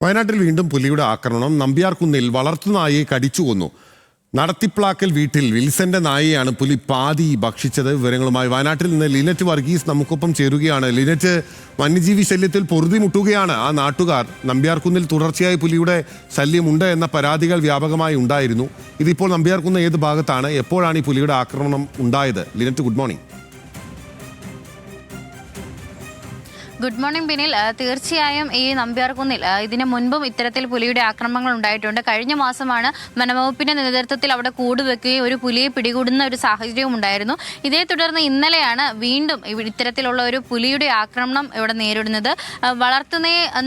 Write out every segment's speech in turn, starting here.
വയനാട്ടിൽ വീണ്ടും പുലിയുടെ ആക്രമണം. നമ്പ്യാർകുന്നിൽ വളർത്തുനായയെ കടിച്ചു കൊന്നു. നടത്തിപ്ലാക്കൽ വീട്ടിൽ വിൽസന്റെ നായയാണ് പുലി പാതി ഭക്ഷിച്ചത്. വിവരങ്ങളുമായി വയനാട്ടിൽ നിന്ന് ലിനറ്റ് വർഗീസ് നമുക്കൊപ്പം ചേരുകയാണ്. ലിനറ്റ്, വന്യജീവി ശല്യത്തിൽ പൊറുതിമുട്ടുകയാണ് ആ നാട്ടുകാർ. നമ്പ്യാർകുന്നിൽ തുടർച്ചയായി പുലിയുടെ ശല്യമുണ്ട് എന്ന പരാതികൾ വ്യാപകമായി ഉണ്ടായിരുന്നു. ഇതിപ്പോൾ നമ്പ്യാർകുന്ന് ഏത് ഭാഗത്താണ്? എപ്പോഴാണ് ഈ പുലിയുടെ ആക്രമണം ഉണ്ടായത്? Lynette, good morning. Good morning Binil. തീർച്ചയായും ഈ നമ്പ്യാർകുന്നിൽ ഇതിനു മുൻപും ഇത്തരത്തിൽ പുലിയുടെ ആക്രമണങ്ങൾ ഉണ്ടായിട്ടുണ്ട്. കഴിഞ്ഞ മാസമാണ് വനംവകുപ്പിന്റെ നേതൃത്വത്തിൽ അവിടെ കൂടുവെക്കുകയും ഒരു പുലിയെ പിടികൂടുന്ന ഒരു സാഹചര്യവും ഉണ്ടായിരുന്നു. ഇതേ തുടർന്ന് ഇന്നലെയാണ് വീണ്ടും ഇത്തരത്തിലുള്ള ഒരു പുലിയുടെ ആക്രമണം ഇവിടെ നേരിടുന്നത്.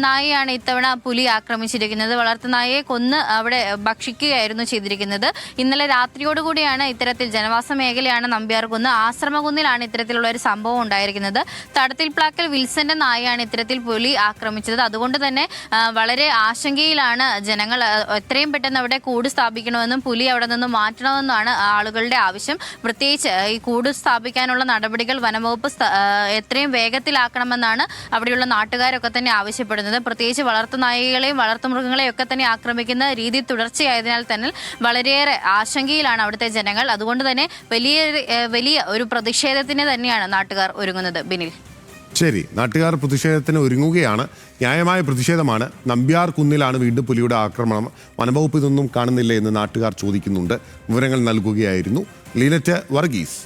നായയാണ് ഇത്തവണ പുലി ആക്രമിച്ചിരിക്കുന്നത്. വളർത്തുനായയെ കൊന്ന് അവിടെ ഭക്ഷിക്കുകയായിരുന്നു ചെയ്തിരിക്കുന്നത്. ഇന്നലെ രാത്രിയോടുകൂടിയാണ് ഇത്തരത്തിൽ ജനവാസ മേഖലയാണ് നമ്പ്യാർകുന്ന്, ആശ്രമകുന്നിലാണ് ഇത്തരത്തിലുള്ള ഒരു സംഭവം ഉണ്ടായിരിക്കുന്നത്. തടത്തിൽപ്ലാക്കൽ വിൽസന്റെ നായയാണ് ഇത്തരത്തിൽ പുലി ആക്രമിച്ചത്. അതുകൊണ്ട് തന്നെ വളരെ ആശങ്കയിലാണ് ജനങ്ങൾ. എത്രയും പെട്ടെന്ന് അവിടെ കൂട് സ്ഥാപിക്കണമെന്നും പുലി അവിടെ നിന്ന് മാറ്റണമെന്നാണ് ആളുകളുടെ ആവശ്യം. പ്രത്യേകിച്ച് ഈ കൂട് സ്ഥാപിക്കാനുള്ള നടപടികൾ വനംവകുപ്പ് എത്രയും വേഗത്തിലാക്കണമെന്നാണ് അവിടെയുള്ള നാട്ടുകാരൊക്കെ തന്നെ ആവശ്യപ്പെടുന്നത്. പ്രത്യേകിച്ച് വളർത്തുനായകളെയും വളർത്തുമൃഗങ്ങളെയും ഒക്കെ തന്നെ ആക്രമിക്കുന്ന രീതി തുടർച്ചയായതിനാൽ തന്നെ വളരെയേറെ ആശങ്കയിലാണ് അവിടുത്തെ ജനങ്ങൾ. അതുകൊണ്ട് തന്നെ വലിയ ഒരു പ്രതിഷേധത്തിന് തന്നെയാണ് നാട്ടുകാർ ഒരുങ്ങുന്നത്. ബിനിൽ, ശരി, നാട്ടുകാർ പ്രതിഷേധത്തിന് ഒരുങ്ങുകയാണ്. ന്യായമായ പ്രതിഷേധമാണ്. നമ്പ്യാർകുന്നിലാണ് വീണ്ടും പുലിയുടെ ആക്രമണം. വനംവകുപ്പ് ഇതൊന്നും കാണുന്നില്ല എന്ന് നാട്ടുകാർ ചോദിക്കുന്നുണ്ട്. വിവരങ്ങൾ നൽകുകയായിരുന്നു ലിനറ്റ് വർഗീസ്.